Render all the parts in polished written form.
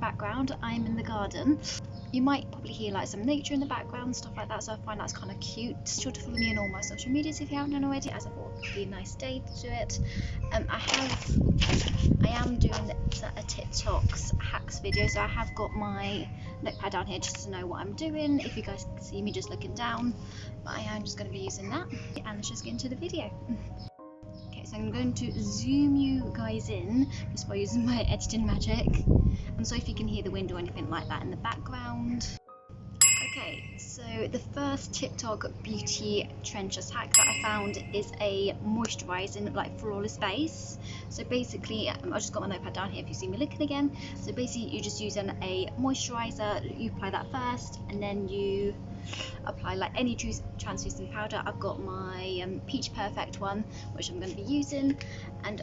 background, I'm in the garden. You might probably hear like some nature in the background, stuff like that, so I find that's kind of cute. Sure to follow me on all my social medias if you haven't done already, as I thought it would be a nice day to do it. I am doing a TikTok's hacks video, so I have got my notepad down here just to know what I'm doing, if you guys can see me just looking down, but I am just going to be using that, and let's just get into the video. Okay, so I'm going to zoom you guys in just by using my editing magic. I'm sorry if you can hear the wind or anything like that in the background. Okay, so the first TikTok beauty trenches hack that I found is a moisturizing like flawless base. So basically, I just got my notepad down here if you see me looking again. So basically you're just using a moisturizer, you apply that first, and then you apply like any translucent powder. I've got my Peach Perfect one, which I'm going to be using, and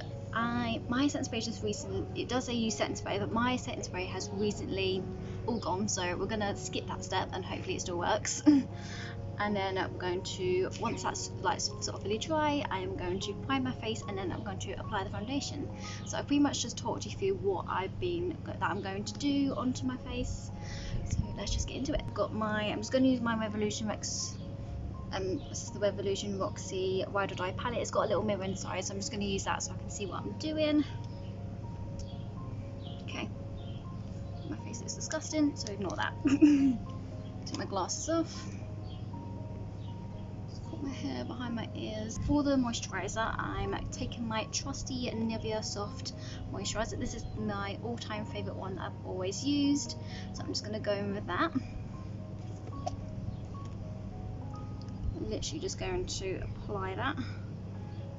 my setting spray just recently, it does say use setting spray, but my setting spray has recently all gone, so we're going to skip that step and hopefully it still works. And then I'm going to, once that's like sort of fully dry, I am going to prime my face, and then I'm going to apply the foundation. So I pretty much just talked you through what that I'm going to do onto my face, so let's just get into it. I'm just going to use my Revolution Rex, this is the Revolution Roxy Ride or Die palette. It's got a little mirror inside, so I'm just going to use that so I can see what I'm doing. Okay, my face is disgusting, so ignore that. Take my glasses off. Put my hair behind my ears. For the moisturizer, I'm taking my trusty Nivea Soft Moisturizer. This is my all-time favourite one that I've always used, so I'm just going to go in with that. Literally just going to apply that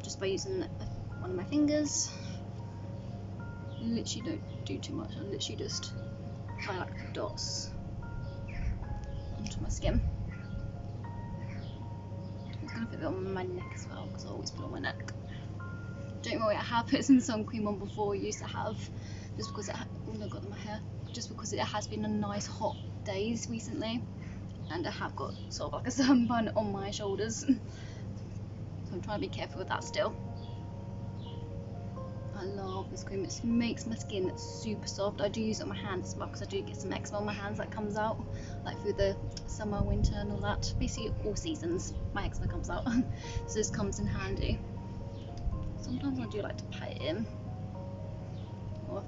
just by using one of my fingers. Literally don't do too much, I literally just apply like dots onto my skin. I'm going to put it on my neck as well, because I always put it on my neck. Don't worry, I have put some sun cream on before. I used to have, just because it has been a nice hot days recently, and I have got sort of like a sunburn on my shoulders, so I'm trying to be careful with that still. I love this cream, it makes my skin super soft. I do use it on my hands as well, because I do get some eczema on my hands that comes out like through the summer, winter and all that. Basically all seasons my eczema comes out, so this comes in handy. Sometimes I do like to pat it in. Oh,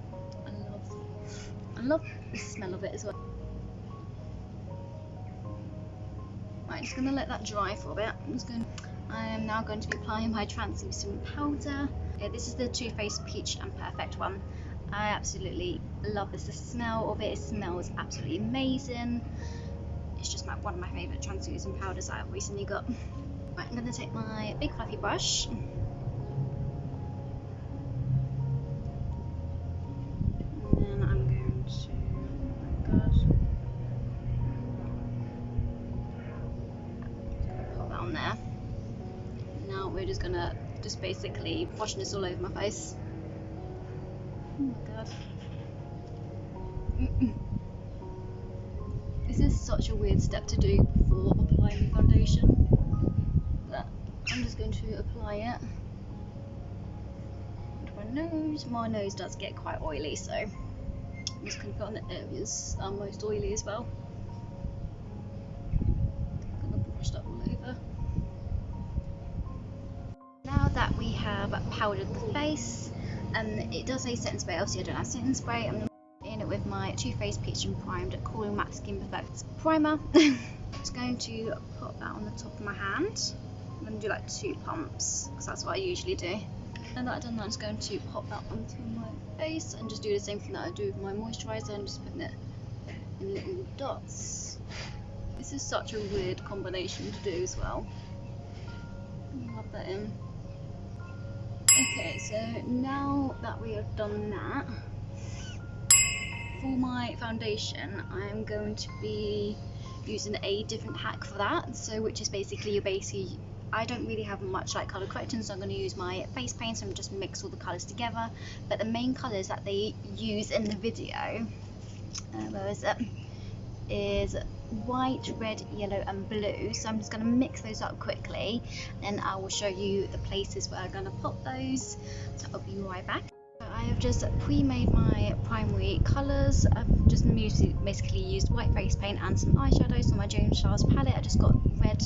I love the smell of it as well. Right, I'm just going to let that dry for a bit. I am now going to be applying my translucent powder. Okay, this is the Too Faced Peach and Perfect one. I absolutely love this. The smell of it smells absolutely amazing. It's just one of my favourite translucent powders that I've recently got. Right, I'm going to take my big fluffy brush. There. Now we're just gonna basically washing this all over my face. Oh my god. This is such a weird step to do before applying the foundation, but I'm just going to apply it onto my nose. My nose does get quite oily, so I'm just going to put on the areas that are most oily as well. I'm going to brush that all over. Now that we have powdered the face, it does say setting spray, obviously I don't have setting spray. I'm in it with my Too Faced Peach and Primed Cooling Matte Skin Perfect Primer. Just going to put that on the top of my hand. I'm going to do like 2 pumps, because that's what I usually do. And that I've done that, I'm just going to pop that onto my face and just do the same thing that I do with my moisturiser, and just putting it in little dots. This is such a weird combination to do as well. Rub that in. Okay, so now that we have done that, for my foundation I'm going to be using a different hack for that, so which is basically I don't really have much like colour correcting, so I'm going to use my face paint and just mix all the colours together. But the main colours that they use in the video, where is it, is white, red, yellow and blue, so I'm just going to mix those up quickly, then I will show you the places where I'm going to pop those, so I'll be right back. I have just pre-made my primary colours. I've just basically used white face paint and some eyeshadows on my Jones Stars palette. I just got red,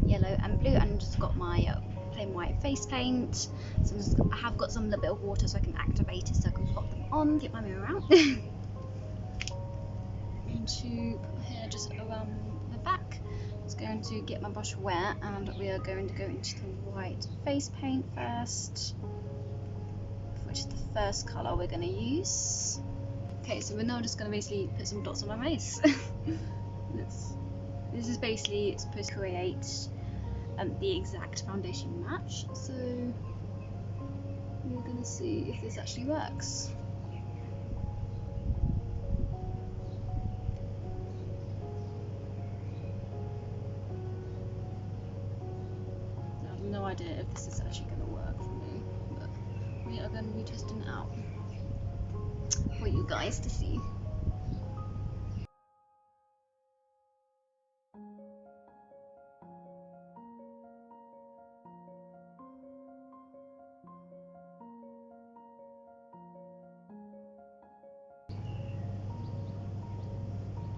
yellow and blue, and just got my plain white face paint. So I have got some little bit of water so I can activate it, so I can pop them on. Get my mirror out. And to put my hair just around the back. Just going to get my brush wet, and we are going to go into the white face paint first, which is the first colour we're going to use. Okay, so we're now just going to basically put some dots on my face. This is basically supposed to create the exact foundation match, so we're going to see if this actually works. I have no idea if this is actually going to work for me, but we are going to be testing it out for you guys to see.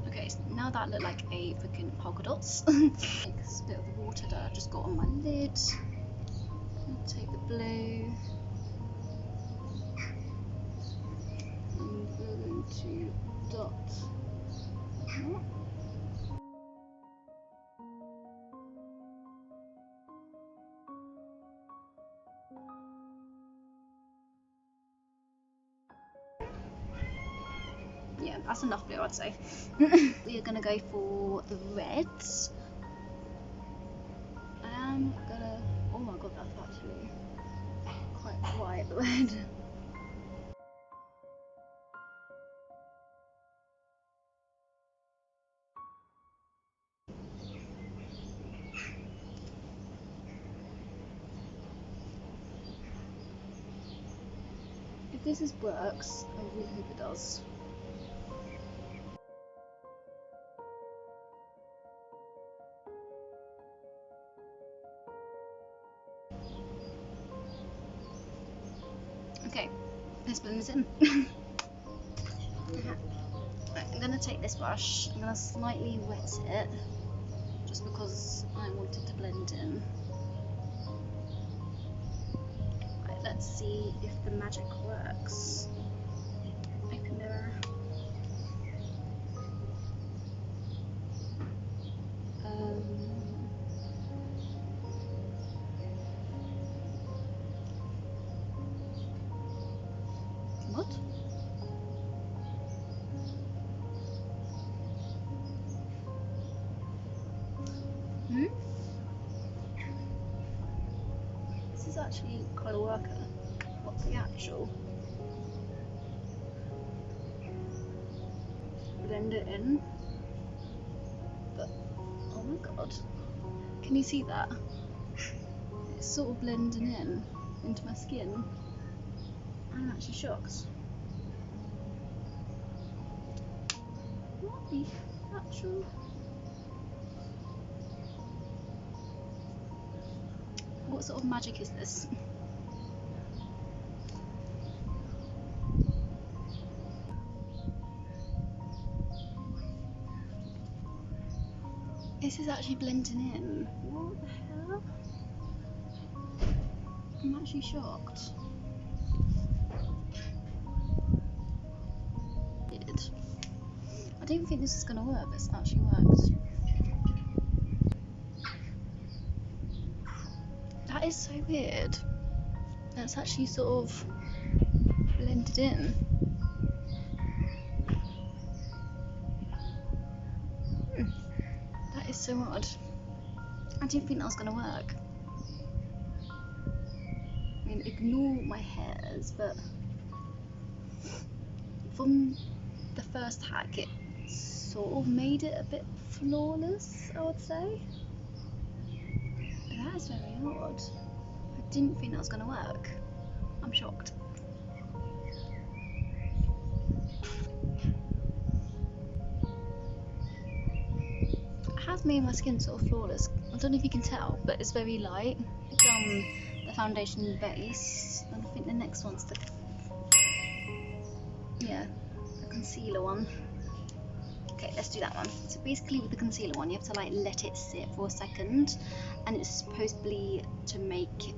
Okay, so now that look like a freaking polka dots. Take this bit of the water that I just got on my lid. I'll take the blue. And we're going to dot that. Yeah, that's enough blue, I'd say. We are gonna go for the reds. I'm gonna. Oh my god, that's actually quite bright red. If this works, I really hope it does. Okay, let's blend this in. Right, I'm gonna take this brush, I'm gonna slightly wet it, just because I want it to blend in. Right, let's see if the magic works. Open mirror. What? This is actually quite a worker. What's the actual? Blend it in. But, oh my god. Can you see that? It's sort of blending in into my skin. I'm actually shocked. What the actual? What sort of magic is this? This is actually blending in. What the hell? I'm actually shocked. I didn't think this was gonna work, but it's actually worked. That is so weird. That's actually sort of blended in. That is so odd. I didn't think that was gonna work. I mean, ignore my hairs, but from the first hack, it sort of made it a bit flawless, I would say. That is very odd. I didn't think that was going to work. I'm shocked. It has made my skin sort of flawless. I don't know if you can tell, but it's very light. I've done the foundation base, and I think the next one's the Yeah, the concealer one. Okay, let's do that one. So basically with the concealer one, you have to like let it sit for a second, and it's supposedly to make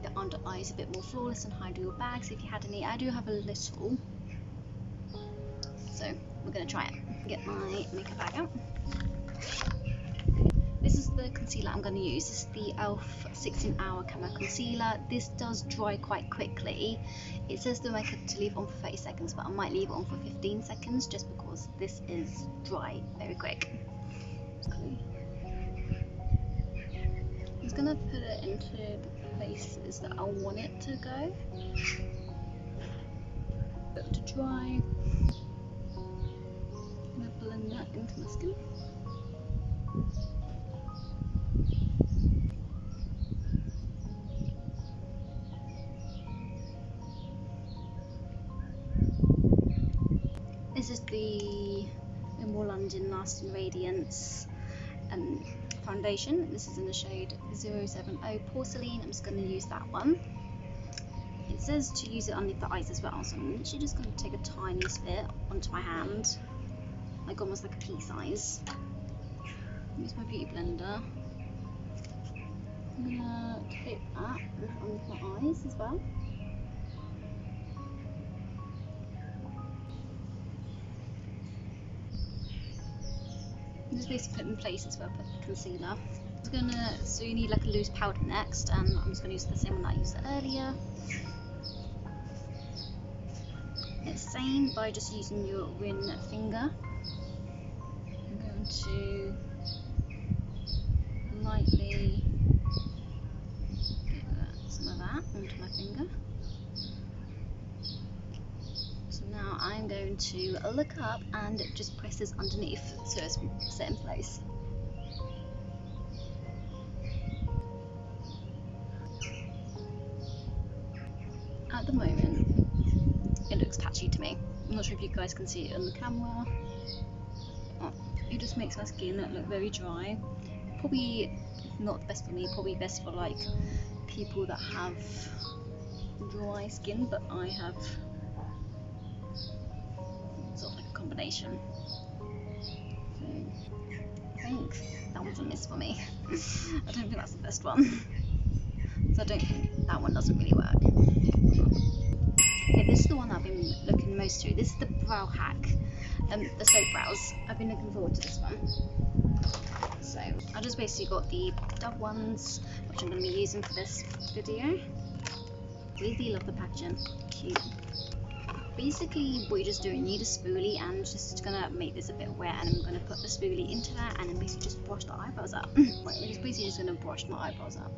the under eyes a bit more flawless and hide your bags if you had any. I do have a little, so we're gonna try it. Get my makeup bag out. This is the concealer I'm going to use. This is the e.l.f. 16-hour camo concealer. This does dry quite quickly. It says to make it to leave on for 30 seconds, but I might leave it on for 15 seconds just because this is dry very quick. I'm just going to put it into the places that I want it to go. Put it to dry. I'm going to blend that into my skin. This is the More London Lasting Radiance foundation. This is in the shade 070 Porcelain. I'm just going to use that one. It says to use it underneath the eyes as well, so I'm literally just going to take a tiny bit onto my hand, like almost like a pea size. Use my beauty blender. I'm going to take that underneath my eyes as well. Just basically put in places where I put the concealer. So you need like a loose powder next, and I'm just going to use the same one that I used earlier. It's the same by just using your ring finger. I'm going to lightly get some of that onto my finger. So now I'm going to look up and just press this underneath so it's set in place. At the moment, it looks patchy to me. I'm not sure if you guys can see it on the camera. Oh, it just makes my skin look very dry. Probably not the best for me, probably best for like people that have dry skin, but I have sort of like a combination. So I think that one's a miss for me. I don't think that's the best one. So I don't think that one doesn't really work. Okay, this is the one I've been looking most through. This is the brow hack, the soap brows. I've been looking forward to this one. So I just basically got the Dove ones, which I'm going to be using for this video. Really love the packaging, cute. Basically what you're just doing, you need a spoolie, and I'm just going to make this a bit wet, and I'm going to put the spoolie into that and then basically just brush the eyebrows up. We're basically just going to brush my eyebrows up.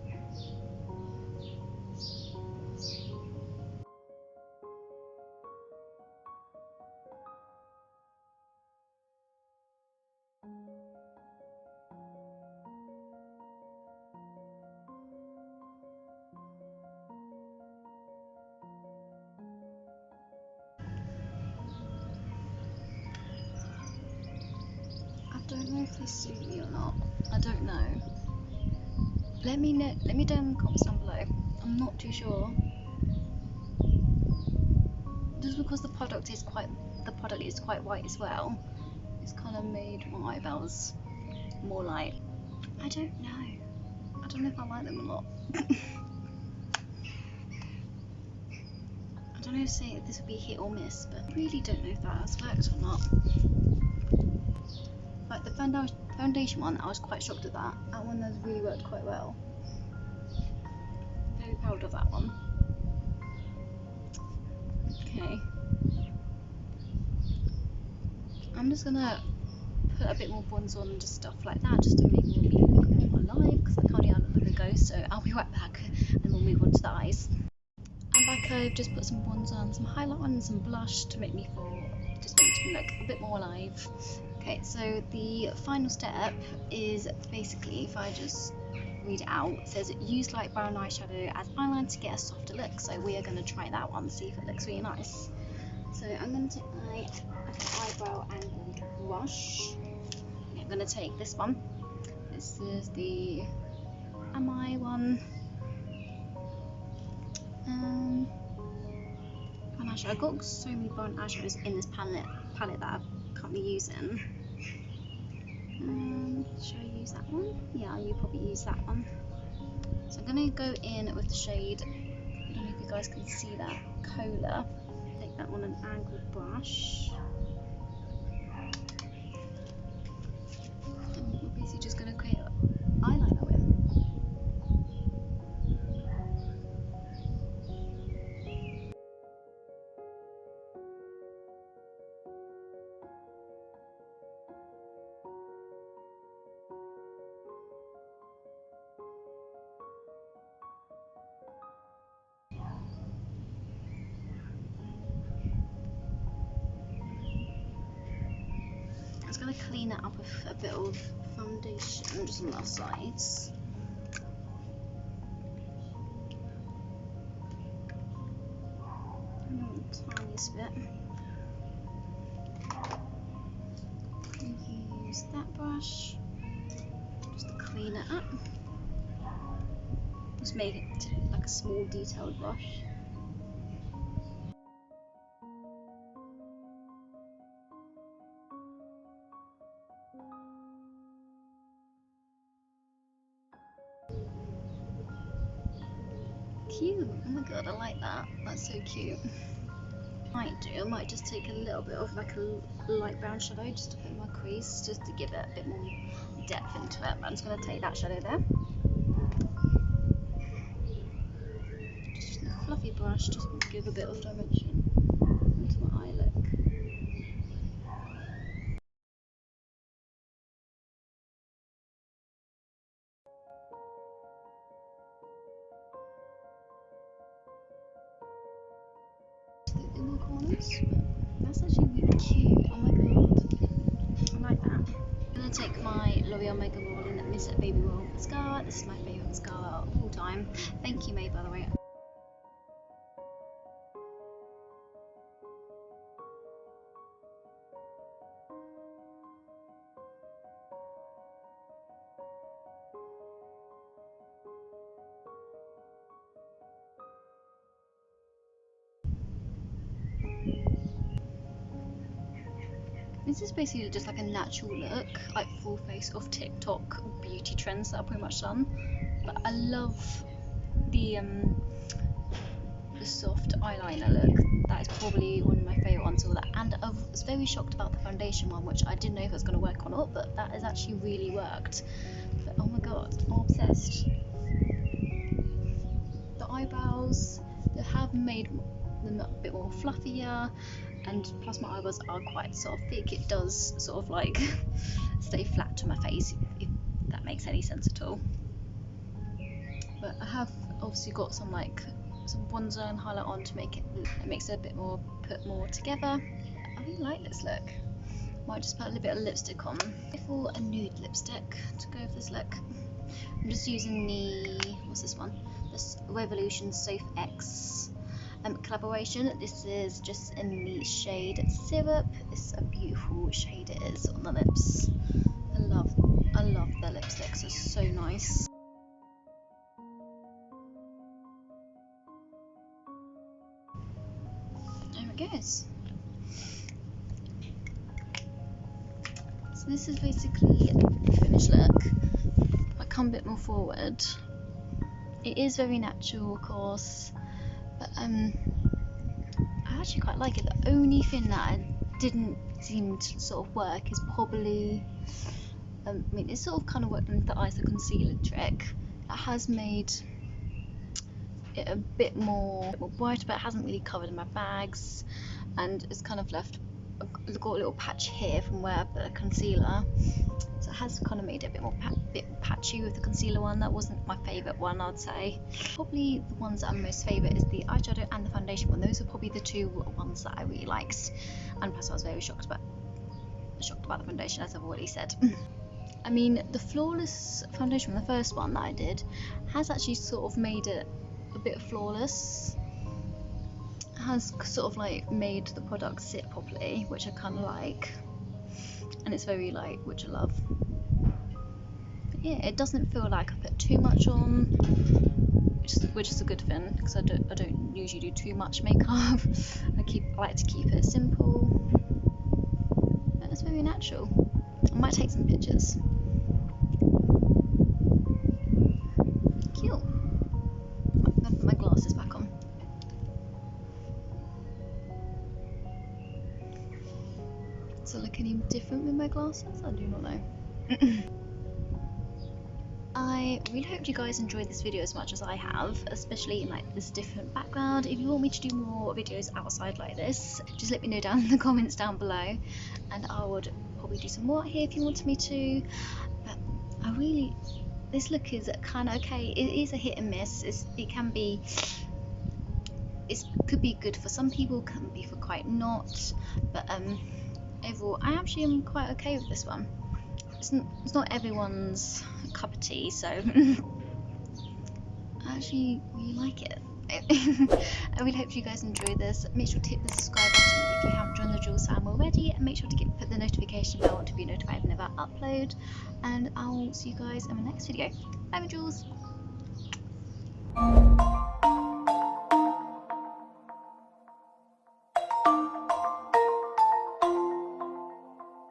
I don't know if they suit me or not. I don't know. Let me know. Let me know in the comments down below. I'm not too sure. Just because the product is quite white as well, it's kind of made my eyebrows more light. I don't know. I don't know if I like them or not. I don't know if this would be hit or miss, but I really don't know if that has worked or not. Like the foundation one, I was quite shocked at that. That one has really worked quite well. Very proud of that one. Okay. I'm just gonna put a bit more bronzer on and just stuff like that, just to make me look more alive, because I can't even look like a ghost, so I'll be right back and then we'll move on to the eyes. I'm back. I've just put some bronzer on, some highlight on and some blush to make me look a bit more alive. Okay, so the final step is basically, if I just read it out, it says use light brown eyeshadow as eyeliner to get a softer look. So we are going to try that one, see if it looks really nice. So I'm going to take my eyebrow angled brush. I'm going to take this one. This is the Am I one. brown eyeshadow. I've got so many brown eyeshadows in this palette that I'm currently using. Should I use that one? Yeah, you probably use that one. So I'm going to go in with the shade, I don't know if you guys can see that, Cola. Take that on an angled brush. And we're basically just going to create an eyeliner with. I'm just going to clean it up with a bit of foundation just on the sides. And the tiniest bit. Use that brush just to clean it up. Just make it like a small detailed brush. Cute! Oh my god, I like that. That's so cute. I might just take a little bit of like a light brown shadow just to put in my crease, just to give it a bit more depth into it. I'm just going to take that shadow there. Just using a fluffy brush just to give a bit of dimension into my eye look. The inner corners, but that's actually really cute. Oh my god, I like that. I'm gonna take my L'Oreal Mega Rolling Miss Baby Roll mascara. This is my favourite mascara of all time. Thank you, May, by the way. This is basically just like a natural look, like Fullface of TikTok beauty trends that I've pretty much done. But I love the soft eyeliner look. That is probably one of my favourite ones of that. And I was very shocked about the foundation one, which I didn't know if it was going to work or not, but that has actually really worked. But oh my god, I'm obsessed. The eyebrows, they have made them a bit more fluffier, and plus my eyebrows are quite sort of thick. It does sort of like stay flat to my face, if that makes any sense at all. But I have obviously got some bronzer and highlight on to make it makes it a bit more, put more together. I really like this look. Might just put a little bit of lipstick on. For a nude lipstick to go with this look, I'm just using the, what's this one? This Revolution Safe X collaboration. This is just in the shade Syrup. It's a beautiful shade it is on the lips. I love their lipsticks, they're so nice. There it goes. So this is basically the finished look. If I come a bit more forward, it is very natural, of course, but I actually quite like it. The only thing that didn't seem to sort of work is probably, I mean, it sort of kind of worked with the ISO concealer trick. It has made it a bit more bright, but it hasn't really covered my bags, and it's kind of left, I've got a little patch here from where I put the concealer, so it has kind of made it a bit more patchy with the concealer one. That wasn't my favourite one, I'd say. Probably the ones that I'm most favourite is the eyeshadow and the foundation one. Those are probably the two ones that I really liked, and plus I was very shocked about the foundation, as I've already said. I mean, the flawless foundation from the first one that I did has actually sort of made it a bit flawless. Has sort of like made the product sit properly, which I kind of like, and it's very light, which I love. But yeah, it doesn't feel like I put too much on. which is a good thing because I don't usually do too much makeup. I like to keep it simple. And it's very natural. I might take some pictures. Cute. I'm gonna put my glasses back on. Does it look any different with my glasses? I do not know. I really hope you guys enjoyed this video as much as I have, especially in like this different background. If you want me to do more videos outside like this, just let me know down in the comments down below, and I would probably do some more out here if you wanted me to. But this look is kind of okay. It is a hit and miss. It could be good for some people, can be for quite not. But overall, I actually am quite okay with this one. It's not everyone's cup of tea, so I actually really like it. I really hope you guys enjoy this. Make sure to hit the subscribe button if you haven't joined the Jewels fam already, and make sure to put the notification bell on to be notified whenever I upload. And I'll see you guys in my next video. Bye, my Jewels.